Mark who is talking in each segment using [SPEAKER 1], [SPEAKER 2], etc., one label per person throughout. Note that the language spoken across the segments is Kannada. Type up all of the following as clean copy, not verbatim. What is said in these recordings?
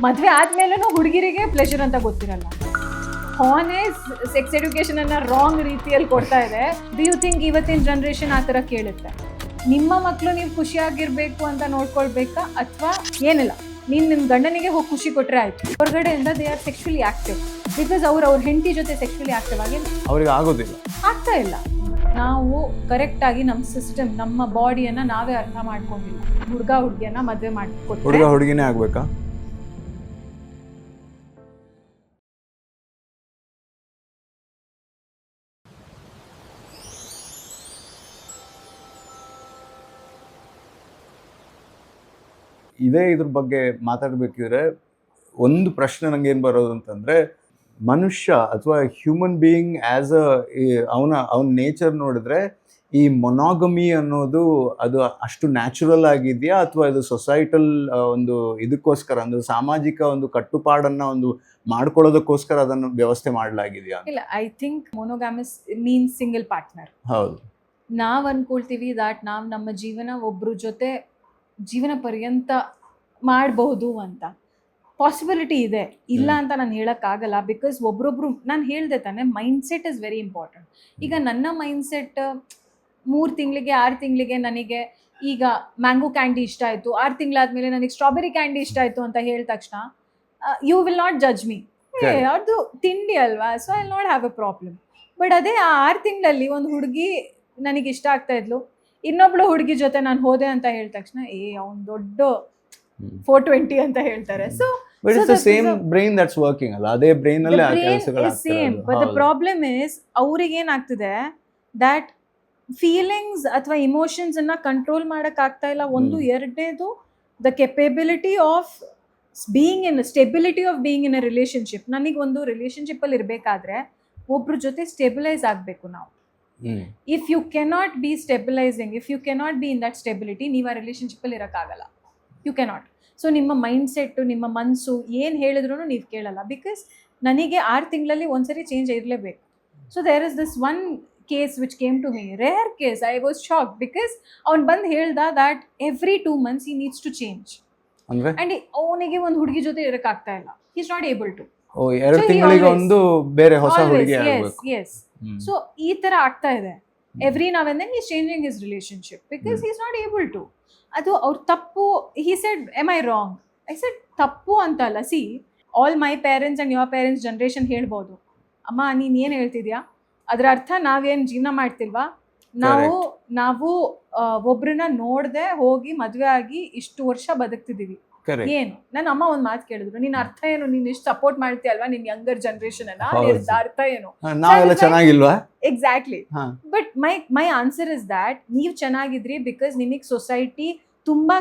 [SPEAKER 1] ಮದುವೆ ಆದ್ಮೇಲೂ ಹುಡುಗಿರಿಗೆ ಪ್ಲೆಷರ್ ಅಂತ ಗೊತ್ತಿರಲ್ಲ. ಹಾನೇ ಸೆಕ್ಸ್ ಎಡ್ಯುಕೇಶನ್ ಅನ್ನ ರಾಂಗ್ ರೀತಿಯಲ್ಲಿ ಕೊಡ್ತಾ ಇದೆ. ಡು ಯು ಥಿಂಕ್ ಇವತ್ತಿನ ಜನರೇಷನ್ ಆ ಥರ ಕೇಳುತ್ತೆ? ನಿಮ್ಮ ಮಕ್ಕಳು ನೀವು ಖುಷಿಯಾಗಿರ್ಬೇಕು ಅಂತ ನೋಡ್ಕೊಳ್ಬೇಕಾ, ಅಥವಾ ಏನಿಲ್ಲ ನೀನು ನಿಮ್ಮ ಗಂಡನಿಗೆ ಹೋಗಿ ಖುಷಿ ಕೊಟ್ಟರೆ ಆಯ್ತು? ಹೊರಗಡೆಯಿಂದ ದೇ ಆರ್ ಸೆಕ್ಶುಲಿ ಆಕ್ಟಿವ್ ಬಿಕಾಸ್ ಅವ್ರ ಹೆಂಡತಿ ಜೊತೆ ಸೆಕ್ಶುಲಿ ಆಕ್ಟಿವ್ ಆಗಿ
[SPEAKER 2] ಅವ್ರಿಗೆ ಆಗೋದಿಲ್ಲ,
[SPEAKER 1] ಆಗ್ತಾ ಇಲ್ಲ. ನಾವು ಕರೆಕ್ಟಾಗಿ ನಮ್ಮ ಸಿಸ್ಟಮ್, ನಮ್ಮ ಬಾಡಿಯನ್ನು ನಾವೇ ಅರ್ಥ ಮಾಡ್ಕೊಂಡಿಲ್ಲ. ಹುಡುಗ ಹುಡುಗಿಯನ್ನ ಮದುವೆ ಮಾಡಿಕೊಟ್ಟು
[SPEAKER 2] ಹುಡುಗ ಹುಡುಗಿನೇ ಆಗ್ಬೇಕಾ? ಇದ್ರ ಬಗ್ಗೆ ಮಾತಾಡಬೇಕಿದ್ರೆ ಒಂದು ಪ್ರಶ್ನೆ ನಂಗೆ ಏನು ಬರೋದು ಅಂತಂದರೆ, ಮನುಷ್ಯ ಅಥವಾ ಹ್ಯೂಮನ್ ಬೀಯಿಂಗ್ ಆ್ಯಸ್ ಅವನ ನೇಚರ್ ನೋಡಿದ್ರೆ ಈ ಮೊನಾಗಮಿ ಅನ್ನೋದು ಅದು ಅಷ್ಟು ನ್ಯಾಚುರಲ್ ಆಗಿದೆಯಾ, ಅಥವಾ ಇದು ಸೊಸೈಟಲ್ ಒಂದು ಇದಕ್ಕೋಸ್ಕರ, ಒಂದು ಸಾಮಾಜಿಕ ಒಂದು ಕಟ್ಟುಪಾಡನ್ನು ಒಂದು ಮಾಡ್ಕೊಳ್ಳೋದಕ್ಕೋಸ್ಕರ ಅದನ್ನು ವ್ಯವಸ್ಥೆ ಮಾಡಲಾಗಿದೆಯಾ?
[SPEAKER 1] ಇಲ್ಲ, I think monogamous means single partner.
[SPEAKER 2] ಹೌದು,
[SPEAKER 1] ನಾವು ಅನ್ಕೊಳ್ತೀವಿ ದಾಟ್ ನಾವು ನಮ್ಮ ಜೀವನ ಒಬ್ಬರ ಜೊತೆ ಜೀವನ ಪರ್ಯಂತ ಮಾಡಬಹುದು ಅಂತ. ಪಾಸಿಬಿಲಿಟಿ ಇದೆ, ಇಲ್ಲ ಅಂತ ನಾನು ಹೇಳೋಕ್ಕಾಗಲ್ಲ. ಬಿಕಾಸ್ ಒಬ್ರೊಬ್ರು, ನಾನು ಹೇಳ್ದೆ ತಾನೆ, ಮೈಂಡ್ಸೆಟ್ ಇಸ್ ವೆರಿ ಇಂಪಾರ್ಟೆಂಟ್. ಈಗ ನನ್ನ ಮೈಂಡ್ಸೆಟ್ 3 ತಿಂಗಳಿಗೆ 6 ತಿಂಗಳಿಗೆ ನನಗೆ ಈಗ ಮ್ಯಾಂಗೋ ಕ್ಯಾಂಡಿ ಇಷ್ಟ ಆಯಿತು, 6 ತಿಂಗಳಾದ್ಮೇಲೆ ನನಗೆ ಸ್ಟ್ರಾಬೆರಿ ಕ್ಯಾಂಡಿ ಇಷ್ಟ ಆಯಿತು ಅಂತ ಹೇಳಿದ ತಕ್ಷಣ you will not judge me. ಅದು ತಿಂಡಿ ಅಲ್ವಾ, so I will not have a problem. But ಅದೇ ಆ 6 ತಿಂಗಳಲ್ಲಿ ಒಂದು ಹುಡುಗಿ ನನಗೆ ಇಷ್ಟ ಆಗ್ತಾ ಇದ್ಲು, ಇನ್ನೊಬ್ಳು ಹುಡುಗಿ ಜೊತೆ ನಾನು ಹೋದೆ ಅಂತ ಹೇಳಿದ ತಕ್ಷಣ ಅವ್ನು ದೊಡ್ಡ 420 ಅಂತ ಹೇಳ್ತಾರೆ. So
[SPEAKER 2] but it's the same brain that's working ಅಲ್ಲ, ಅದೇ ಬ್ರೈನ್ ಅಲ್ಲೇ ಆ ಕೆಲಸಗಳು ಆಗ್ತಾ ಇರೋದು.
[SPEAKER 1] ಬಟ್ ದ ಪ್ರಾಬ್ಲಮ್ ಇಸ್ ಅವ್ರಿಗೆ ಏನಾಗ್ತಿದೆ ದಟ್ ಫೀಲಿಂಗ್ಸ್ ಅಥವಾ ಇಮೋಷನ್ಸ್ ಅನ್ನ ಕಂಟ್ರೋಲ್ ಮಾಡಕ್ ಆಗ್ತಾ ಇಲ್ಲ. ಒಂದು. ಎರಡನೇದು, the capability of being in stability of being in a relationship. ನನಗೆ ಒಂದು ರಿಲೇಶನ್ಶಿಪ್ ಅಲ್ಲಿ ಇರಬೇಕಾದ್ರೆ ಒಬ್ರ ಜೊತೆ ಸ್ಟೆಬಿಲೈಸ್ ಆಗಬೇಕು ನಾವು. If you cannot be stabilising, if you cannot be in that stability, ನೀವು ಆ ರಿಲೇಶನ್ಶಿಪ್ಪಲ್ಲಿ ಇರೋಕ್ಕಾಗಲ್ಲ. You cannot. ಸೊ ನಿಮ್ಮ ಮೈಂಡ್ಸೆಟ್ಟು, ನಿಮ್ಮ ಮನಸ್ಸು ಏನು ಹೇಳಿದ್ರು ನೀವು ಕೇಳಲ್ಲ. ಬಿಕಾಸ್ ನನಗೆ 6 ತಿಂಗಳಲ್ಲಿ ಒಂದ್ಸರಿ ಚೇಂಜ್ ಇರಲೇಬೇಕು. So there is this one case which came to me, rare case. I was shock because ಅವ್ನು ಬಂದು ಹೇಳ್ದ that every 2 months he needs to change. And ಅವನಿಗೆ ಒಂದು ಹುಡುಗಿ ಜೊತೆ ಇರೋಕ್ಕಾಗ್ತಾ ಇಲ್ಲ. He is not able to.
[SPEAKER 2] 2 ತಿಂಗಳಿಗೆ ಒಂದು ಬೇರೆ ಹೊಸ ಹುಡುಗಿ ಆಗಬೇಕು.
[SPEAKER 1] ಎಸ್. ಸೊ ಈ ಥರ ಆಗ್ತಾ ಇದೆ. Every now and then he is changing his relationship because he is not able to. ಅದು ಅವ್ರ ತಪ್ಪು. He said, am I wrong? I said ತಪ್ಪು ಅಂತ ಅಲ್ಲ. See, all my parents and your parents generation ಹೇಳ್ಬೋದು, ಅಮ್ಮ ನೀನು ಏನು ಹೇಳ್ತಿದ್ಯಾ, ಅದರ ಅರ್ಥ ನಾವೇನು ಜೀವನ ಮಾಡ್ತಿಲ್ವಾ, ನಾವು ಒಬ್ರನ್ನ ನೋಡದೆ ಹೋಗಿ ಮದುವೆ ಆಗಿ ಇಷ್ಟು ವರ್ಷ ಬದುಕ್ತಿದ್ದೀವಿ. ಏನು? ನನ್ನ ಅಮ್ಮ ಒಂದು ಮಾತು ಕೇಳಿದ್ರು, ನಿನ್ನ ಅರ್ಥ ಏನು, ನೀನು ಇಷ್ಟು ಸಪೋರ್ಟ್ ಮಾಡ್ತೀಯ ಅಲ್ವಾ ನಿನ್ ಯಂಗರ್ ಜನರೇಷನ್ ಅನ್ನ, ಅರ್ಥ ಏನು?
[SPEAKER 2] ನಾವೆಲ್ಲ ಚೆನ್ನಾಗಿಲ್ವಾ?
[SPEAKER 1] Exactly. But my answer is that ನೀವು ಚೆನ್ನಾಗಿದ್ರಿ ಬಿಕಾಸ್ ನಿಮಗೆ ಸೊಸೈಟಿ ತುಂಬಾ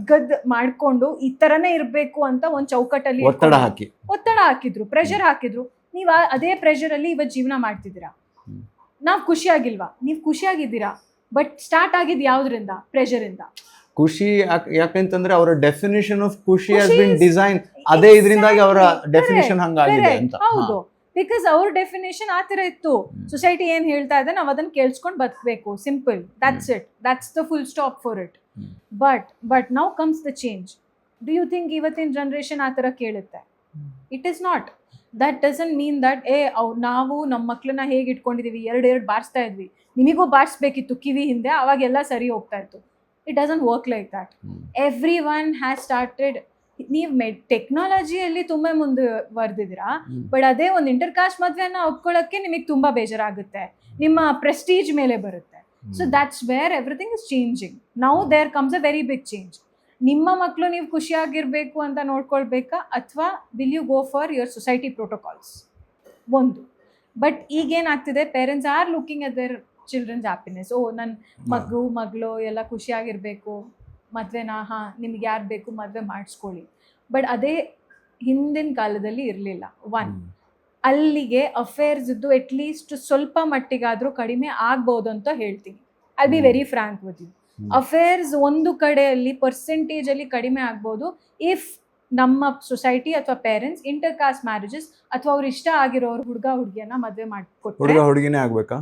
[SPEAKER 1] ಗದ್ ಮಾಡ್ಕೊಂಡು ಈ ತರನೇ ಇರ್ಬೇಕು ಅಂತ ಒಂದು ಚೌಕಟ್ಟಲ್ಲಿ ಒತ್ತಡ ಹಾಕಿದ್ರು, ಪ್ರೆಷರ್ ಹಾಕಿದ್ರು. ನೀವು ಅದೇ ಪ್ರೆಷರ್ ಅಲ್ಲಿ ಇವತ್ತು ಜೀವನ ಮಾಡ್ತಿದ್ದೀರಾ. ನಾವ್ ಖುಷಿಯಾಗಿಲ್ವಾ? ನೀವು ಖುಷಿಯಾಗಿದ್ದೀರಾ, ಬಟ್ ಸ್ಟಾರ್ಟ್ ಆಗಿದ್ ಯಾವ್ದ್ರಿಂದ? ಪ್ರೆಷರ್ ಇಂದ.
[SPEAKER 2] ಖುಷಿ ಯಾಕಂತಂದ್ರೆ ಅವರ ಡೆಫಿನಿಷನ್ ಆಫ್ ಖುಷಿ ಹ್ಯಾಸ್ ಬೀನ್ ಡಿಸೈನ್, ಅದೇ ಇದರಿಂದಾಗಿ ಅವರ ಡೆಫಿನಿಷನ್ ಹಂಗಾಗಿದೆ ಅಂತ.
[SPEAKER 1] ಹೌದು, ಬಿಕಾಸ್ ಅವ್ರ ಡೆಫಿನೇಷನ್ ಆ ಥರ ಇತ್ತು. ಸೊಸೈಟಿ ಏನ್ ಹೇಳ್ತಾ ಇದೆ ನಾವು ಅದನ್ನ ಕೇಳಿಸ್ಕೊಂಡು ಬದುಕಬೇಕು, simple, that's it, that's the full stop for it. But now comes the change. Do you think ಇವತ್ತಿನ ಜನರೇಷನ್ ಆ ಥರ ಕೇಳುತ್ತೆ? It is not. That doesn't mean that ನಾವು ನಮ್ಮ ಮಕ್ಳನ್ನ ಹೇಗೆ ಇಟ್ಕೊಂಡಿದೀವಿ, 2 ಬಾರಿಸ್ತಾ ಇದ್ವಿ, ನಿಮಗೂ ಬಾರಿಸ್ಬೇಕಿತ್ತು ಕಿವಿ ಹಿಂದೆ, ಅವಾಗೆಲ್ಲ ಸರಿ ಹೋಗ್ತಾ ಇತ್ತು. It doesn't work like that. Everyone has started. ನೀವು ಟೆಕ್ನಾಲಜಿಯಲ್ಲಿ ತುಂಬಾ ಮುಂದುವರೆದಿದ್ದೀರಾ, ಬಟ್ ಅದೇ ಒಂದು ಇಂಟರ್ ಕಾಸ್ಟ್ ಮದುವೆನ ಒಪ್ಕೊಳ್ಳೋಕ್ಕೆ ನಿಮಗೆ ತುಂಬಾ ಬೇಜಾರಾಗುತ್ತೆ, ನಿಮ್ಮ ಪ್ರೆಸ್ಟೀಜ್ ಮೇಲೆ ಬರುತ್ತೆ. So that's where everything is changing. Now there comes a very big change. ನಿಮ್ಮ ಮಕ್ಕಳು ನೀವು ಖುಷಿಯಾಗಿರ್ಬೇಕು ಅಂತ ನೋಡ್ಕೊಳ್ಬೇಕಾ, ಅಥವಾ will you go for your society protocols? ಒಂದು. ಬಟ್ ಈಗೇನಾಗ್ತಿದೆ, parents are looking at their childrens happiness. ನನ್ನ ಮಗಳು ಎಲ್ಲ ಖುಷಿಯಾಗಿರ್ಬೇಕು, ಮದುವೆನ ನಿಮ್ಗೆ ಯಾರು ಬೇಕು ಮದುವೆ ಮಾಡಿಸ್ಕೊಳ್ಳಿ. ಬಟ್ ಅದೇ ಹಿಂದಿನ ಕಾಲದಲ್ಲಿ ಇರಲಿಲ್ಲ. ಅಲ್ಲಿಗೆ ಅಫೇರ್ಸ್ ಇದ್ದು ಅಟ್ಲೀಸ್ಟ್ ಸ್ವಲ್ಪ ಮಟ್ಟಿಗಾದರೂ ಕಡಿಮೆ ಆಗ್ಬೋದು ಅಂತ ಹೇಳ್ತೀನಿ. I be very frank with you. Affairs ಒಂದು ಕಡೆಯಲ್ಲಿ ಪರ್ಸೆಂಟೇಜಲ್ಲಿ ಕಡಿಮೆ ಆಗ್ಬೋದು ಇಫ್ ನಮ್ಮ ಸೊಸೈಟಿ ಅಥವಾ ಪೇರೆಂಟ್ಸ್ ಇಂಟರ್ ಕಾಸ್ಟ್ ಮ್ಯಾರೇಜಸ್ ಅಥವಾ ಅವ್ರು ಇಷ್ಟ ಆಗಿರೋರು ಹುಡುಗ ಹುಡುಗಿಯನ್ನ ಮದುವೆ ಮಾಡಿಕೊಟ್ರೆ.
[SPEAKER 2] ಹುಡುಗ ಹುಡುಗಿನೇ ಆಗ್ಬೇಕಾ?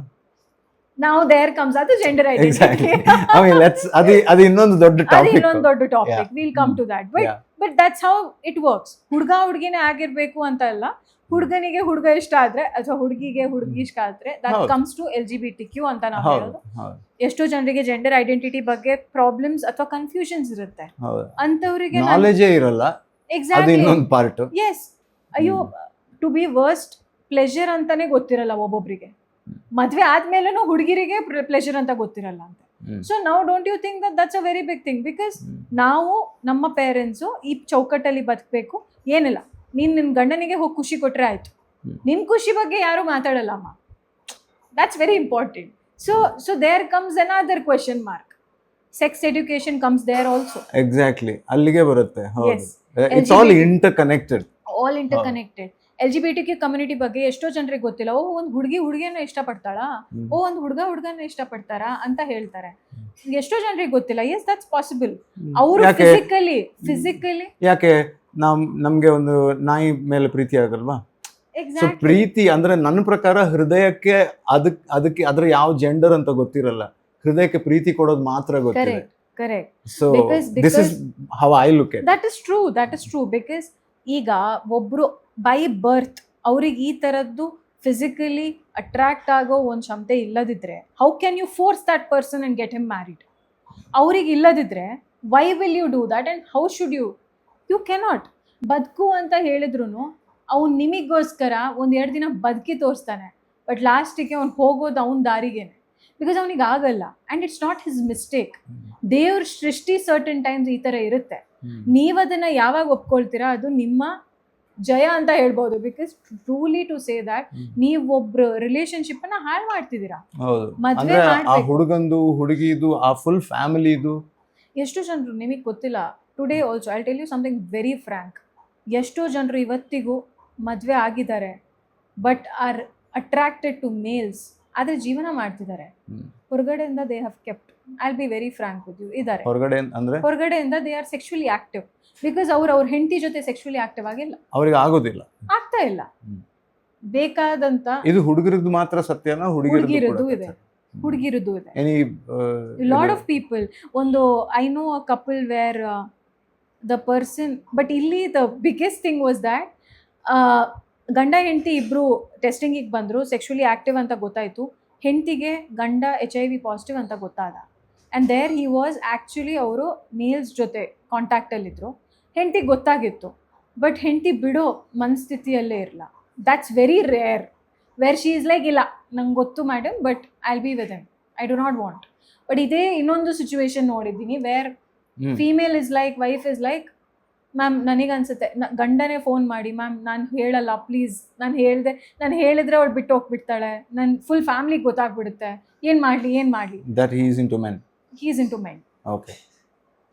[SPEAKER 1] Now there comes ಅದು gender identity.
[SPEAKER 2] Exactly. I mean, ಅದು ಇನ್ನೊಂದು ದೊಡ್ಡ topic.
[SPEAKER 1] We'll come to that. But but that's how it works. ಹುಡುಗಿನೇ ಆಗಿರ್ಬೇಕು ಅಂತ ಅಲ್ಲ, ಹುಡುಗನಿಗೆ ಹುಡುಗ ಇಷ್ಟ ಆದ್ರೆ ಅಥವಾ ಹುಡುಗಿಗೆ ಹುಡುಗಿ ಇಷ್ಟ ಆದ್ರೆ ದಟ್
[SPEAKER 2] ಹೌದು.
[SPEAKER 1] ಕಮ್ಸ್ ಟು LGBTQ ಅಂತ ನಾವು
[SPEAKER 2] ಹೌದು
[SPEAKER 1] ಹೇಳೋದು.
[SPEAKER 2] ಹೌದು
[SPEAKER 1] ಎಷ್ಟೋ ಜನರಿಗೆ ಜೆಂಡರ್ ಐಡೆಂಟಿಟಿ ಬಗ್ಗೆ ಪ್ರಾಬ್ಲಮ್ಸ್ ಅಥವಾ ಕನ್ಫ್ಯೂಷನ್ಸ್ ಇರುತ್ತೆ.
[SPEAKER 2] ಹೌದು
[SPEAKER 1] ಅಂತವರಿಗೆ
[SPEAKER 2] ನಾಲೆಜೇ ಇರಲ್ಲ, ಅದು
[SPEAKER 1] ಎಕ್ಸಾಕ್ಟ್ಲಿ
[SPEAKER 2] ಇನ್ನೊಂದು ಪಾರ್ಟ್.
[SPEAKER 1] ಎಸ್, ಅಯ್ಯೋ ಟು ಬಿ ವರ್ಸ್ಟ್ ಪ್ಲೆಜರ್ ಅಂತಾನೆ ಗೊತ್ತಿರಲ್ಲ ಒಬ್ಬೊಬ್ರಿಗೆ. ಮದ್ವೆ ಆದ್ಮೇಲೂ ಹುಡುಗಿರಿಗೆ ಪ್ಲೆಜರ್ ಅಂತ ಗೊತ್ತಿರಲ್ಲ ಅಂತ. ಸೊ ನಾವು don't you think that's a very big thing? Because ನಾವು ನಮ್ಮ ಪೇರೆಂಟ್ಸು ಈ ಚೌಕಟ್ಟಲ್ಲಿ ಬದುಕಬೇಕು. ಏನಿಲ್ಲ, ನೀನ್ ನಿನ್ ಗಂಡನಿಗೆ ಹೋಗಿ ಖುಷಿ ಕೊಟ್ರೆ ಆಯ್ತು, ನಿನ್ ಖುಷಿ ಬಗ್ಗೆ ಯಾರು ಮಾತಾಡಲ್ಲ ಅಮ್ಮ. That's very important. So there comes another question mark. Sex education comes there also.
[SPEAKER 2] Exactly, ಅಲ್ಲಿಗೆ ಬರುತ್ತೆ. ಹೌದು,
[SPEAKER 1] Yes.
[SPEAKER 2] It's all interconnected.
[SPEAKER 1] All interconnected. LGBTQ community ಬಗ್ಗೆ ಎಷ್ಟೋ ಜನರಿಗೆ ಗೊತ್ತಿಲ್ಲ. ಓ, ಒಂದು ಹುಡುಗಿಯನ್ನ ಇಷ್ಟಪಡ್ತಾಳಾ, ಓ ಒಂದು ಹುಡುಗನ ಇಷ್ಟಪಡ್ತಾರಾ ಅಂತ ಹೇಳ್ತಾರೆ. ಎಷ್ಟೋ ಜನರಿಗೆ ಗೊತ್ತಿಲ್ಲ. Yes, that's possible. ಅವರು
[SPEAKER 2] ಯಾಕೆ?
[SPEAKER 1] ಫಿಸಿಕಲಿ
[SPEAKER 2] ಯಾಕೆ ನಮ್ಗೆ ಒಂದು ನಾಯಿ ಮೇಲೆ ಪ್ರೀತಿ ಆಗಲ್ವಾ? ಸೊ
[SPEAKER 1] ಎಕ್ಸಾಕ್ಟ್ಲಿ
[SPEAKER 2] ಪ್ರೀತಿ ಅಂದ್ರೆ ನನ್ನ ಪ್ರಕಾರ ಹೃದಯಕ್ಕೆ ಅದಕ್ಕೆ ಅದ್ರ ಯಾವ ಜೆಂಡರ್ ಅಂತ ಗೊತ್ತಿರಲ್ಲ, ಹೃದಯಕ್ಕೆ ಪ್ರೀತಿ ಕೊಡೋದು ಮಾತ್ರ ಗೊತ್ತಿದೆ.
[SPEAKER 1] Correct.
[SPEAKER 2] So
[SPEAKER 1] Because-
[SPEAKER 2] this is how I look at.
[SPEAKER 1] That is true. Because ಈಗ ಒಬ್ರು ಬೈ ಬರ್ತ್ ಅವ್ರಿಗೆ ಈ ತರದ್ದು ಫಿಸಿಕಲಿ ಅಟ್ರಾಕ್ಟ್ ಆಗೋ ಒಂದು ಕ್ಷಮತೆ ಇಲ್ಲದಿದ್ರೆ, how can you force that person and get him married? ಅವ್ರಿಗೆ ಇಲ್ಲದಿದ್ರೆ why will you do that and how should you cannot. ಬದುಕು ಅಂತ ಹೇಳಿದ್ರು ಅವ್ನು ನಿಮಗೋಸ್ಕರ 1-2 ದಿನ ಬದುಕಿ ತೋರಿಸ್ತಾನೆ, ಬಟ್ ಲಾಸ್ಟಿಗೆ ಅವ್ನು ಹೋಗೋದು ಅವ್ನ ದಾರಿಗೇನೆ. ಬಿಕಾಸ್ ಅವನಿಗೆ ಆಗಲ್ಲ. And it's not his mistake. ದೇವ್ರ ಸೃಷ್ಟಿ ಸರ್ಟನ್ ಟೈಮ್ಸ್ ಈ ಥರ ಇರುತ್ತೆ. ನೀವು ಅದನ್ನು ಯಾವಾಗ ಒಪ್ಕೊಳ್ತೀರಾ ಅದು ನಿಮ್ಮ ಜಯ ಅಂತ ಹೇಳ್ಬೋದು. Because truly to say that ನೀವು ಒಬ್ರು ರಿಲೇಶನ್ಶಿಪ್ಪನ್ನು ಹಾಳು ಮಾಡ್ತಿದ್ದೀರಾ.
[SPEAKER 2] ಹೌದು,
[SPEAKER 1] ಮದ್ವೆ
[SPEAKER 2] ಅಂದ್ರೆ ಆ
[SPEAKER 1] ಮಾಡ್ಬೇಕು.
[SPEAKER 2] ಹುಡುಗಂದು ಹುಡುಗಿದು ಆ ಫುಲ್ ಫ್ಯಾಮಿಲಿದು.
[SPEAKER 1] ಎಷ್ಟೋ ಜನರು ನಿಮಗೆ ಗೊತ್ತಿಲ್ಲ. Today also I tell you something very frank. ಎಷ್ಟೋ ಜನರು ಇವತ್ತಿಗೂ ಮದುವೆ ಆಗಿದ್ದಾರೆ, but are attracted to males, ಆದರೆ ಜೀವನ ಮಾಡ್ತಿದ್ದಾರೆ. ಹೊರಗಡೆಯಿಂದ they have kept. I will be very frank with you. ಇದ್ದಾರೆ
[SPEAKER 2] ಹೊರಗಡೆ ಅಂದ್ರೆ
[SPEAKER 1] ಹೊರಗಡೆಯಿಂದ they are sexually active. Because ಅವ್ರ ಹೆಂಡತಿ ಜೊತೆ ಸೆಕ್ಷುಲಿ ಆಕ್ಟಿವ್ ಆಗಿಲ್ಲ,
[SPEAKER 2] ಅವ್ರಿಗೆ ಆಗೋದಿಲ್ಲ,
[SPEAKER 1] ಆಗ್ತಾ ಇಲ್ಲ. ಬೇಕಾದಂತ
[SPEAKER 2] ಇದು ಹುಡುಗರದ್ದು ಮಾತ್ರ ಸತ್ಯನಾ?
[SPEAKER 1] ಹುಡುಗಿರದ್ದು ಇದೆ, ಹುಡುಗಿರದ್ದು ಇದೆ.
[SPEAKER 2] Any
[SPEAKER 1] lot of people. ಒಂದು I know a couple where the person, but ಇಲ್ಲಿ the biggest thing was that ಗಂಡ ಹೆಂಡತಿ ಇಬ್ಬರು ಟೆಸ್ಟಿಂಗಿಗೆ ಬಂದರು, ಸೆಕ್ಷುಲಿ ಆ್ಯಕ್ಟಿವ್ ಅಂತ ಗೊತ್ತಾಯಿತು. ಹೆಂಡತಿಗೆ ಗಂಡ HIV ಪಾಸಿಟಿವ್ ಅಂತ ಗೊತ್ತಾದ. And there he was actually ಅವರು ಮೇಲ್ಸ್ ಜೊತೆ ಕಾಂಟ್ಯಾಕ್ಟಲ್ಲಿದ್ದರು. ಹೆಂಡತಿಗೆ ಗೊತ್ತಾಗಿತ್ತು, ಬಟ್ ಹೆಂಡತಿ ಬಿಡೋ ಮನಸ್ಥಿತಿಯಲ್ಲೇ ಇರಲ್ಲ. That's very rare where she is like, ಇಲ್ಲ ನಂಗೆ ಗೊತ್ತು madam, but I will be with him, I do not want. But ಇದೇ ಇನ್ನೊಂದು ಸಿಚುವೇಶನ್ ನೋಡಿದ್ದೀನಿ where female is like, wife is like, ma'am ನನಗನ್ಸುತ್ತೆ ಗಂಡನೇ ಫೋನ್ ಮಾಡಿ, ಮ್ಯಾಮ್ ನಾನು ಹೇಳಲ್ಲ ಪ್ಲೀಸ್, ನಾನು ಹೇಳಿದ್ರೆ ಅವಳು ಬಿಟ್ಟು ಹೋಗ್ಬಿಡ್ತಾಳೆ, ನನ್ನ ಫುಲ್ ಫ್ಯಾಮಿಲಿಗೆ ಗೊತ್ತಾಗ್ಬಿಡುತ್ತೆ, ಏನು ಮಾಡಲಿ
[SPEAKER 2] that he is into men.
[SPEAKER 1] He is into men.
[SPEAKER 2] Okay,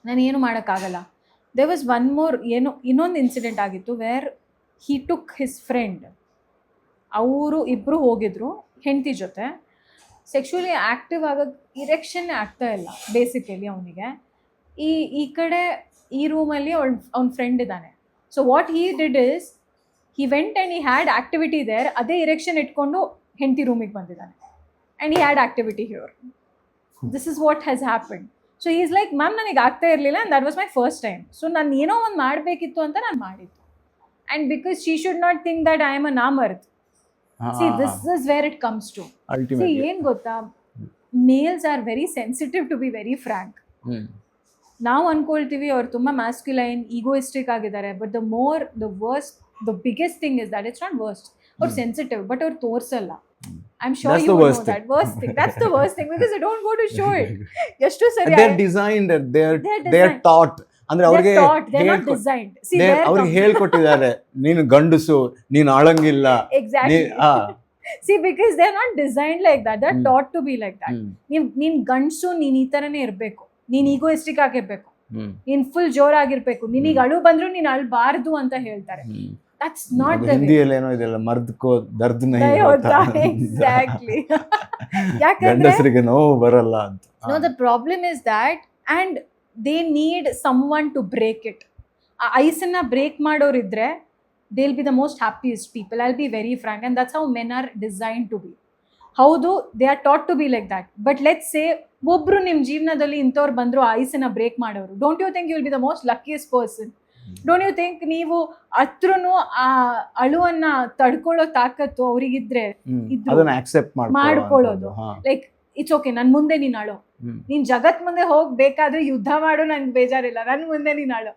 [SPEAKER 1] ನಾನು ಏನು ಮಾಡೋಕ್ಕಾಗಲ್ಲ. ದೇರ್ ವಾಸ್ ಒನ್ ಮೋರ್, ಇನ್ನೊಂದು ಇನ್ಸಿಡೆಂಟ್ ಆಗಿತ್ತು wear he took his friend. ಅವರು ಇಬ್ಬರು ಹೋಗಿದ್ರು ಹೆಂಡತಿ ಜೊತೆ. ಸೆಕ್ಷುಲಿ ಆ್ಯಕ್ಟಿವ್ ಆಗೋಕ್ಕೆ ಇರೆಕ್ಷನ್ನೇ ಆಗ್ತಾ ಇಲ್ಲ ಬೇಸಿಕಲಿ ಅವನಿಗೆ. ಈ ಕಡೆ ಈ ರೂಮಲ್ಲಿ ಅವ್ನ ಫ್ರೆಂಡ್ ಇದ್ದಾನೆ. So what he did is he went and he had activity there. ಅದೇ ಇರೆಕ್ಷನ್ ಇಟ್ಕೊಂಡು ಹೆಂಡತಿ ರೂಮಿಗೆ ಬಂದಿದ್ದಾನೆ and he had activity here. This is what has happened. So is like, ma'am ನನಗೆ ಆಗ್ತಾ ಇರಲಿಲ್ಲ and that was my first time. So ನಾನು ಏನೋ ಒಂದು ಮಾಡಬೇಕಿತ್ತು ಅಂತ ನಾನು ಮಾಡಿದ್ದು. And because she should not think that I am a ನಾಮರ್ತ್. See this is where it comes to. See ಏನು ಗೊತ್ತಾ, males are very sensitive to be very frank. ನಾವು ಅನ್ಕೊಳ್ತೀವಿ ಅವ್ರು ತುಂಬ ಮ್ಯಾಸ್ಕ್ಯುಲೈನ್, ಈಗೋಯಿಸ್ಟಿಕ್ ಆಗಿದ್ದಾರೆ. But the biggest thing is that it's not worst. ಅವ್ರು ಸೆನ್ಸಿಟಿವ್, ಬಟ್ ಅವ್ರು ತೋರಿಸಲ್ಲ. I am sure you know that worst thing. That's the worst thing because you don't go to show it. ಎಷ್ಟು ಸರಿ
[SPEAKER 2] they are designed, they are taught. ಅಂದ್ರೆ ಅವ್ರಿಗೆ ಹೇಳ್ಕೊಟ್ಟಿದ್ದಾರೆ, ನೀನು ಗಂಡಸು, ನೀನು ಅಳಂಗಿಲ್ಲ.
[SPEAKER 1] Exactly. See, because they're not designed like that. They're taught to be like that. ನೀನ್ ಗಂಡಸು, ನೀನ್ ಈ ತರನೇ ಇರಬೇಕು, ನೀನ್ ಈಗೋಯಿಸ್ಟಿಕ್ ಆಗಿರ್ಬೇಕು, ನೀನ್ ಫುಲ್ ಜೋರಾಗಿರ್ಬೇಕು, ನಿನಗೆ ಅಳು ಬಂದ್ರು ನೀನ್ ಅಳ್ಬಾರ್ದು ಅಂತ ಹೇಳ್ತಾರೆ. That's not the way.
[SPEAKER 2] ಹಿಂದಿಯಲ್ಲಿ ಏನೋ ಇದೆಲ್ಲ, ಮರ್ದ್ಕೋ ದರ್ದ್ ನಹಿ ಹೋತಾ.
[SPEAKER 1] Exactly.
[SPEAKER 2] ಗಂಡಸರಿಗೆ ನೋವು ಬರಲ್ಲ ಅಂತ.
[SPEAKER 1] No, the problem is that, and they need someone to break it. ಆ ಐಸನ್ನ break ಮಾಡೋರಿದ್ರೆ they'll be the most happiest people. I'll be very frank, and that's how men are designed to be. ಹೌದು, they are taught to be like that. But let's say ಒಬ್ರು ನಿಮ್ಮ ಜೀವನದಲ್ಲಿ ಇಂಥವ್ರು ಬಂದ್ರು ಐಸನ್ನ ಬ್ರೇಕ್ ಮಾಡೋರು, don't you think you will be the most luckiest person? Don't you think ನೀವು ಹತ್ರನು ಆ ಅಳುವನ್ನ ತಡ್ಕೊಳ್ಳೋ ತಾಕತ್ತು ಅವ್ರಿಗಿದ್ರೆ ಇದ್ರು
[SPEAKER 2] ಅದನ್ನ ಆಕ್ಸೆಪ್ಟ್
[SPEAKER 1] ಮಾಡ್ಕೊಳ್ಳೋದು. ಲೈಕ್ ಇಟ್ಸ್ ಓಕೆ, ನನ್ ಮುಂದೆ ನೀನ್ ಅಳೋ, ನೀನ್ ಜಗತ್ ಮುಂದೆ ಹೋಗ್ಬೇಕಾದ್ರೆ ಯುದ್ಧ ಮಾಡು, ನನ್ಗೆ ಬೇಜಾರಿಲ್ಲ, ನನ್ ಮುಂದೆ ನೀನ್ ಅಳೋ.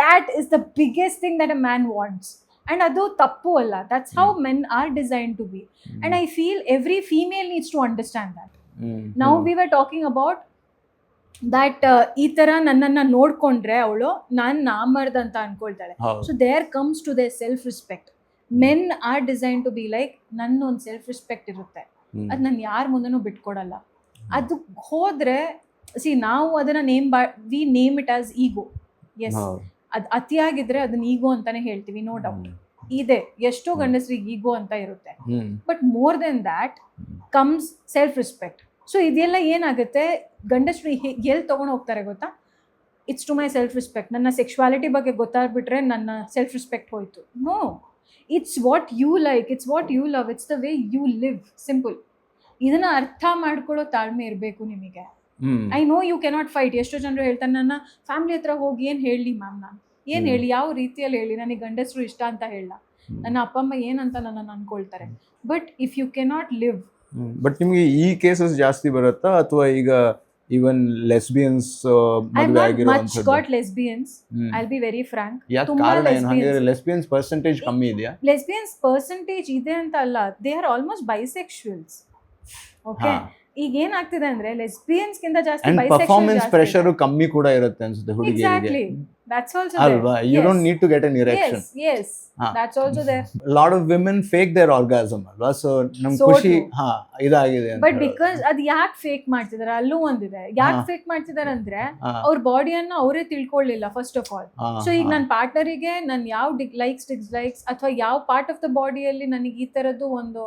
[SPEAKER 1] That is the biggest thing that a man wants. And ಅದು ತಪ್ಪು ಅಲ್ಲ. That's how men are designed to be. And I feel every female needs to understand that. Now we were talking about that ಈ ತರ ನನ್ನನ್ನ ನೋಡ್ಕೊಂಡ್ರೆ ಅವಳು ನಾನ್ ನಾಮರ್ದ್ ಅಂತ ಅನ್ಕೊಳ್ತಾಳೆ. So there comes to their self respect. Men are designed to be like, ನನ್ನ ಒಂದು ಸೆಲ್ಫ್ ರೆಸ್ಪೆಕ್ಟ್ ಇರುತ್ತೆ, ಅದ್ ನಾನು ಯಾರ ಮುಂದೆನೂ ಬಿಟ್ಕೊಡಲ್ಲ. ಅದು ಹೋದ್ರೆ ನಾವು ಅದನ್ನ we name it as ego. Yes, ಅದು ಅತಿಯಾಗಿದ್ರೆ ಅದನ್ನ ಈಗೋ ಅಂತಾನೆ ಹೇಳ್ತೀವಿ, ನೋ ಡೌಟ್ ಇದೆ. ಎಷ್ಟೋ ಗಂಡಸ್ರಿಗೆ ಈಗೋ ಅಂತ ಇರುತ್ತೆ, but more than that comes self respect. So ಇದೆಲ್ಲ ಏನಾಗುತ್ತೆ, ಗಂಡಸ್ರು ಎಲ್ಲಿ ತಗೊಂಡು ಹೋಗ್ತಾರೆ ಗೊತ್ತಾ? It's to my self respect. ನನ್ನ ಸೆಕ್ಷುವಾಲಿಟಿ ಬಗ್ಗೆ ಗೊತ್ತಾಗ್ಬಿಟ್ರೆ ನನ್ನ ಸೆಲ್ಫ್ ರೆಸ್ಪೆಕ್ಟ್ ಹೋಯ್ತು. No, it's what you like, it's what you love, it's the way you live. Simple. ಇದನ್ನ ಅರ್ಥ ಮಾಡ್ಕೊಳ್ಳೋ ತಾಳ್ಮೆ ಇರಬೇಕು ನಿಮಗೆ. I know you cannot fight. ಎಷ್ಟೋ ಜನರು ಹೇಳ್ತಾರೆ, ನನ್ನ ಫ್ಯಾಮಿಲಿ ಹತ್ರ ಹೋಗಿ ಏನು ಹೇಳಿ ಮ್ಯಾಮ್, ನಾನು ಏನು ಹೇಳಿ, ಯಾವ ರೀತಿಯಲ್ಲಿ ಹೇಳಿ, ನನಗೆ ಗಂಡಸರು ಇಷ್ಟ ಅಂತ ಹೇಳ, ನನ್ನ ಅಪ್ಪ ಅಮ್ಮ ಏನಂತ ನನ್ನನ್ನು ಅನ್ಕೊಳ್ತಾರೆ. But if you cannot live.
[SPEAKER 2] But ನಿಮಗೆ ಈ ಕೇಸಸ್ ಜಾಸ್ತಿ ಬರುತ್ತಾ, ಅಥವಾ ಈಗ ಈವನ್ ಲೆಸ್ಬಿಯನ್ಸ್ ಮದುವೆ ಆಗಿರುವಂತದ್ದು?
[SPEAKER 1] Got lesbians, I be very frank.
[SPEAKER 2] ಕಾರಣ ಏನು? ಹಾಗೆ ಲೆಸ್ಬಿಯನ್ಸ್ ಪರ್ಸೆಂಟೇಜ್ ಕಮ್ಮಿ ಇದೆಯಾ?
[SPEAKER 1] ಲೆಸ್ಬಿಯನ್ಸ್ ಪರ್ಸೆಂಟೇಜ್ ಇದೆ ಅಂತ ಅಲ್ಲ, ದೇ ಆರ್ ಆಲ್ಮೋಸ್ಟ್ ಬೈಸೆಕ್ಷುವಲ್ಸ್. ಓಕೆ, ಈಗ ಏನಾಗ್ತಿದೆ ಅಂದ್ರೆ ಲೆಸ್ಬಿಯನ್ಸ್ ಗಿಂತ ಜಾಸ್ತಿ
[SPEAKER 2] ಪರ್ಫಾರ್ಮೆನ್ಸ್ ಪ್ರೆಷರ್ ಕಮ್ಮಿ ಕೂಡ ಇರುತ್ತೆ ಅನ್ಸುತ್ತೆ ಹುಡುಗಿಯರಿಗೆ.
[SPEAKER 1] ಎಕ್ಸಾಕ್ಟ್ಲಿ, ದಟ್ಸ್ ಆಲ್ಸೋ
[SPEAKER 2] ಅಲ್ವಾ? You don't need to get an erection.
[SPEAKER 1] yes, that's also there.
[SPEAKER 2] Lot of women fake their orgasm ಅಲ್ವಾ? ಸೊ ನಮ್ ಖುಷಿ ಇದಾಗಿದೆ ಅಂತ.
[SPEAKER 1] ಬಟ್ ಬಿಕಾಸ್ ಅದು ಯಾಕೆ ಫೇಕ್ ಮಾಡ್ತಿದಾರೆ, ಅಲ್ಲೂ ಒಂದಿದೆ. ಯಾಕೆ ಫೇಕ್ ಮಾಡ್ತಿದಾರೆ ಅಂದ್ರೆ ಅವ್ರ ಬಾಡಿಯನ್ನ ಅವರೇ ತಿಳ್ಕೊಳ್ಳಿಲ್ಲ ಫಸ್ಟ್ ಆಫ್ ಆಲ್. ಸೊ ಈಗ ನನ್ನ ಪಾರ್ಟ್ನರಿಗೆ ನಾನು ಯಾವ ಲೈಕ್ಸ್ ಡಿಸ್ಲೈಕ್ಸ್ ಅಥವಾ ಯಾವ ಪಾರ್ಟ್ ಆಫ್ ದ ಬಾಡಿಯಲ್ಲಿ ನನಗೆ ಈ ತರದ್ದು ಒಂದು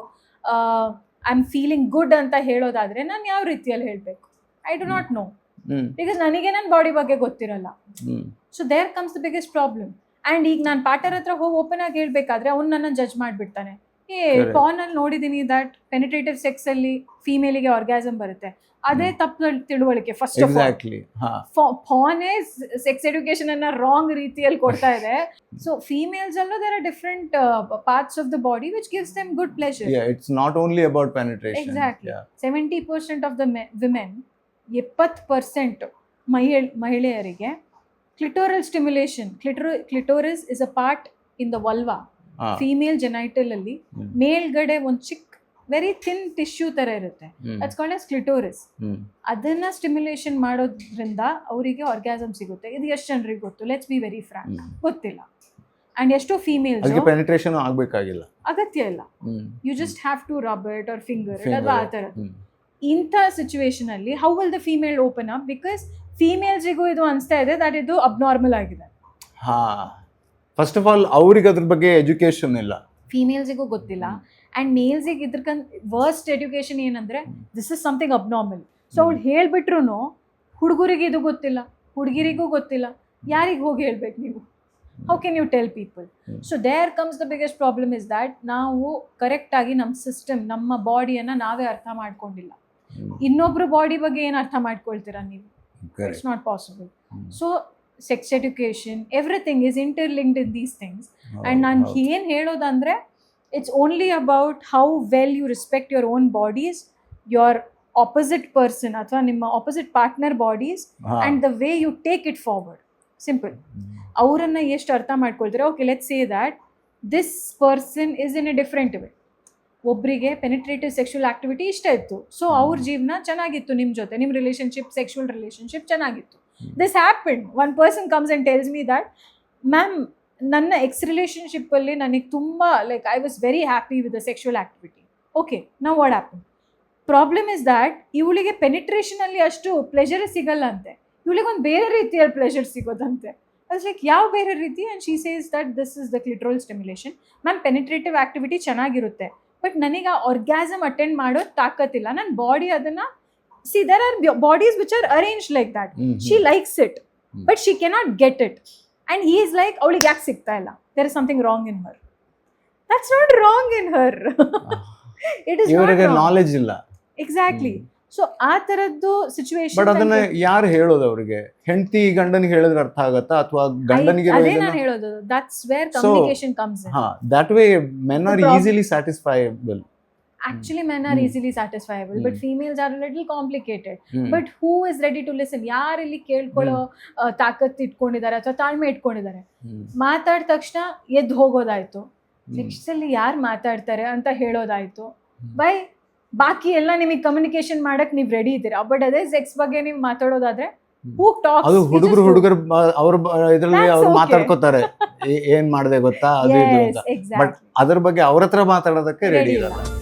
[SPEAKER 1] ಐ ಆಮ್ ಫೀಲಿಂಗ್ ಗುಡ್ ಅಂತ ಹೇಳೋದಾದ್ರೆ ನಾನು ಯಾವ ರೀತಿಯಲ್ಲಿ ಹೇಳಬೇಕು? I do not know, because ನನಗೆ ನನ್ನ ಬಾಡಿ ಬಗ್ಗೆ ಗೊತ್ತಿರಲ್ಲ. So there comes the biggest problem. And ಈಗ ನಾನು ಪಾರ್ಟ್ನರ್ ಹತ್ರ ಹೋಗಿ ಓಪನ್ ಆಗಿ ಹೇಳ್ಬೇಕಾದ್ರೆ ಅವ್ನು ನನ್ನ ಜಡ್ಜ್ ಮಾಡಿಬಿಡ್ತಾನೆ. ಪಾನ್ ಅಲ್ಲಿ ನೋಡಿದೀನಿ ದಟ್ ಪೆನಿಟ್ರೇಟಿವ್ ಸೆಕ್ಸ್ ಅಲ್ಲಿ ಫೀಮೇಲಿಗೆ ಆರ್ಗ್ಯಾಸಮ್ ಬರುತ್ತೆ. ಅದೇ ತಪ್ಪು ತಿಳುವಳಿಕೆ. ಫಸ್ಟ್ ಆಫ್ ಆಲ್ ಪಾನೇ ಸೆಕ್ಸ್ ಎಡ್ಯುಕೇಶನ್ ಅನ್ನ ರಾಂಗ್ ರೀತಿಯಲ್ಲಿ ಕೊಡ್ತಾ ಇದೆ. ಸೊ ಫೀಮೇಲ್ಸ್ ಅಲ್ಲೂ there are different parts of the body which gives them good pleasure.
[SPEAKER 2] It's not only about penetration.
[SPEAKER 1] Exactly. 70% of the women, 70% ಮಹಿಳೆಯರಿಗೆ clitoral stimulation. Clitoris is a part in the vulva, female genital ಅಲ್ಲಿ ಮೇಲ್ಗಡೆ ಒಂದು ಚಿಕ್ಕ ವೆರಿ ಥಿನ್ ಟಿಶ್ಯೂ ತರ ಇರುತ್ತೆ, ದಟ್ಸ್ ಕಾಲ್ಡ್ ಆಸ್ ಕ್ಲಿಟೋರಿಸ್. ಅದನ್ನ ಸ್ಟಿಮ್ಯುಲೇಷನ್ ಮಾಡೋದ್ರಿಂದ ಅವರಿಗೆ ಆರ್ಗ್ಯಾಸಮ್ ಸಿಗುತ್ತೆ. ಇದು ಎಷ್ಟು ಜನರಿಗೆ ಗೊತ್ತು? ಲೆಟ್ಸ್ ಬಿ ವೆರಿ ಫ್ರಾಂಕ್, ಗೊತ್ತಿಲ್ಲ. ಅಂಡ್ ಎಷ್ಟೋ ಫೀಮೇಲ್ಸ್
[SPEAKER 2] ಪೆನಿಟ್ರೇಷನ್ ಆಗಬೇಕಾಗಿಲ್ಲ,
[SPEAKER 1] ಅಗತ್ಯ ಇಲ್ಲ. You just have to rub it or finger it ಅಥವಾ ಆ ಥರ. ಇಂಥ ಸಿಚುವೇಶನ್ ಅಲ್ಲಿ how will the female open up? Because ಫೀಮೇಲ್ಸಿಗೂ ಇದು ಅನಿಸ್ತಾ ಇದೆ ದಟ್ ಇದು ಅಬ್ನಾರ್ಮಲ್ ಆಗಿದೆ.
[SPEAKER 2] ಫಸ್ಟ್ ಆಫ್ ಆಲ್ ಅವ್ರಿಗೆ ಅದ್ರ ಬಗ್ಗೆ ಎಜುಕೇಶನ್ ಇಲ್ಲ,
[SPEAKER 1] ಫೀಮೇಲ್ಸಿಗೂ ಗೊತ್ತಿಲ್ಲ. ಆ್ಯಂಡ್ ಮೇಲ್ಸಿಗೆ ಇದ್ರಕಂತ ವರ್ಸ್ಟ್ ಎಜುಕೇಶನ್ ಏನಂದ್ರೆ this is something abnormal. So ಅವ್ಳು ಹೇಳ್ಬಿಟ್ರು ಹುಡುಗರಿಗೆ ಇದು ಗೊತ್ತಿಲ್ಲ, ಹುಡುಗಿರಿಗೂ ಗೊತ್ತಿಲ್ಲ, ಯಾರಿಗೆ ಹೋಗಿ ಹೇಳ್ಬೇಕು ನೀವು? How can you tell people? So there comes the biggest problem is that ನಾವು ಕರೆಕ್ಟಾಗಿ ನಮ್ಮ ಸಿಸ್ಟಮ್, ನಮ್ಮ ಬಾಡಿಯನ್ನು ನಾವೇ ಅರ್ಥ ಮಾಡ್ಕೊಂಡಿಲ್ಲ. ಇನ್ನೊಬ್ರು ಬಾಡಿ ಬಗ್ಗೆ ಏನು ಅರ್ಥ ಮಾಡ್ಕೊಳ್ತೀರಾ ನೀವು? It's not possible. So sex education, everything is interlinked in these things. And ನಾನು ಏನು ಹೇಳೋದಂದರೆ it's only about how well you respect your own bodies, your opposite person ಅಥವಾ ನಿಮ್ಮ opposite partner bodies, and the way you take it forward. Simple. ಅವರನ್ನು ಎಷ್ಟು ಅರ್ಥ ಮಾಡ್ಕೊಳ್ತಾರೆ. Okay, let's say that this person is in a different way. ಒಬ್ಬರಿಗೆ ಪೆನಿಟ್ರೇಟಿವ್ ಸೆಕ್ಷುವಲ್ ಆಕ್ಟಿವಿಟಿ ಇಷ್ಟ ಇತ್ತು, ಸೊ ಅವ್ರ ಜೀವನ ಚೆನ್ನಾಗಿತ್ತು, ನಿಮ್ಮ ಜೊತೆ ನಿಮ್ಮ ರಿಲೇಷನ್ಶಿಪ್, ಸೆಕ್ಷುವಲ್ ರಿಲೇಷನ್ಶಿಪ್ ಚೆನ್ನಾಗಿತ್ತು. This happen, one person comes and tells me that ma'am ನನ್ನ ಎಕ್ಸ್ ರಿಲೇಷನ್ಶಿಪ್ಪಲ್ಲಿ ನನಗೆ ತುಂಬ like I was very happy with the sexual activity. Okay, now what happen? Problem is that ಇವಳಿಗೆ ಪೆನಿಟ್ರೇಷನಲ್ಲಿ ಅಷ್ಟು ಪ್ಲೆಷರ್ ಸಿಗಲ್ಲ ಅಂತೆ, ಇವಳಿಗೆ ಒಂದು ಬೇರೆ ರೀತಿಯಲ್ಲಿ ಪ್ಲೆಷರ್ ಸಿಗೋದಂತೆ. ಅದು ಲೈಕ್ ಯಾವ ಬೇರೆ ರೀತಿ? And she says that this is the clitoral stimulation. Ma'am penetrative activity ಚೆನ್ನಾಗಿರುತ್ತೆ, ಬಟ್ ನನಗೆ ಆ ಆರ್ಗ್ಯಾಸಮ್ ಅಟೆಂಡ್ ಮಾಡೋದು ತಾಕತ್ತಿಲ್ಲ. ನನ್ನ ಬಾಡಿ ಅದನ್ನು see there are bodies which are arrange like that. She likes it but she cannot get it. And he is like, ಅವಳಿಗೆ ಯಾಕೆ ಸಿಗ್ತಾ ಇಲ್ಲ? There is something wrong in her. That's not wrong in her. It is not wrong.
[SPEAKER 2] knowledge illa.
[SPEAKER 1] Exactly. So ಆ ತರದ್ದು
[SPEAKER 2] ಬಟ್
[SPEAKER 1] ಸಿಚುವೇಶನ್
[SPEAKER 2] ಅದನ್ನ ಯಾರು ಹೇಳೋದು ಅವ್ರಿಗೆ? ಹೆಂಡತಿ ಗಂಡನಿಗೆ ಹೇಳಿದ್ರೆ ಅರ್ಥ ಆಗತ್ತಾ ಅಥವಾ ಗಂಡನಿಗೆ
[SPEAKER 1] ಅದೇ ನಾನು ಹೇಳೋದು, that's where communication comes in.
[SPEAKER 2] That way men are
[SPEAKER 1] The problem-
[SPEAKER 2] easily satisfiable.
[SPEAKER 1] Actually, men are easily satisfiable, but females are a little complicated. But who is ready to listen? ಯಾರು ಇಲ್ಲಿ ಕೇಳ್ಕೊಳ್ಳೋ ತಾಕತ್ ಇಟ್ಕೊಂಡಿದ್ದಾರೆ ಅಥವಾ ತಾಳ್ಮೆ ಇಟ್ಕೊಂಡಿದ್ದಾರೆ? ಮಾತಾಡಿದ ತಕ್ಷಣ ಎದ್ದು ಹೋಗೋದಾಯ್ತು, ನೆಕ್ಸ್ಟ್ ಅಲ್ಲಿ ಯಾರು ಮಾತಾಡ್ತಾರೆ ಅಂತ ಹೇಳೋದಾಯ್ತು. ಬೈ ಬಾಕಿ ಎಲ್ಲ ನಿಮಗೆ ಕಮ್ಯುನಿಕೇಶನ್ ಮಾಡಕ್ ನೀವು ರೆಡಿ ಇದ್ದೀರಾ, ಬಟ್ ಅದೇ ಸೆಕ್ಸ್ ಬಗ್ಗೆ ನೀವು ಮಾತಾಡೋದಾದ್ರೆ who talks?
[SPEAKER 2] ಅದು ಹುಡುಗರು ಅವ್ರ ಇದ್ರಲ್ಲಿ
[SPEAKER 1] That's
[SPEAKER 2] ಅವ್ರು
[SPEAKER 1] okay.
[SPEAKER 2] ಮಾತಾಡ್ಕೋತಾರೆ ಏನ್ ಮಾಡ್ದೆ ಗೊತ್ತಾ ಅದು ಇದು
[SPEAKER 1] Yes,
[SPEAKER 2] ಅಂತ. But
[SPEAKER 1] exactly.
[SPEAKER 2] ಅದ್ರ ಬಗ್ಗೆ ಅವ್ರ ಹತ್ರ ಮಾತಾಡೋದಕ್ಕೆ ರೆಡಿ
[SPEAKER 1] Ready
[SPEAKER 2] ಇರಲ್ಲ.
[SPEAKER 1] ಇಲ್ಲ.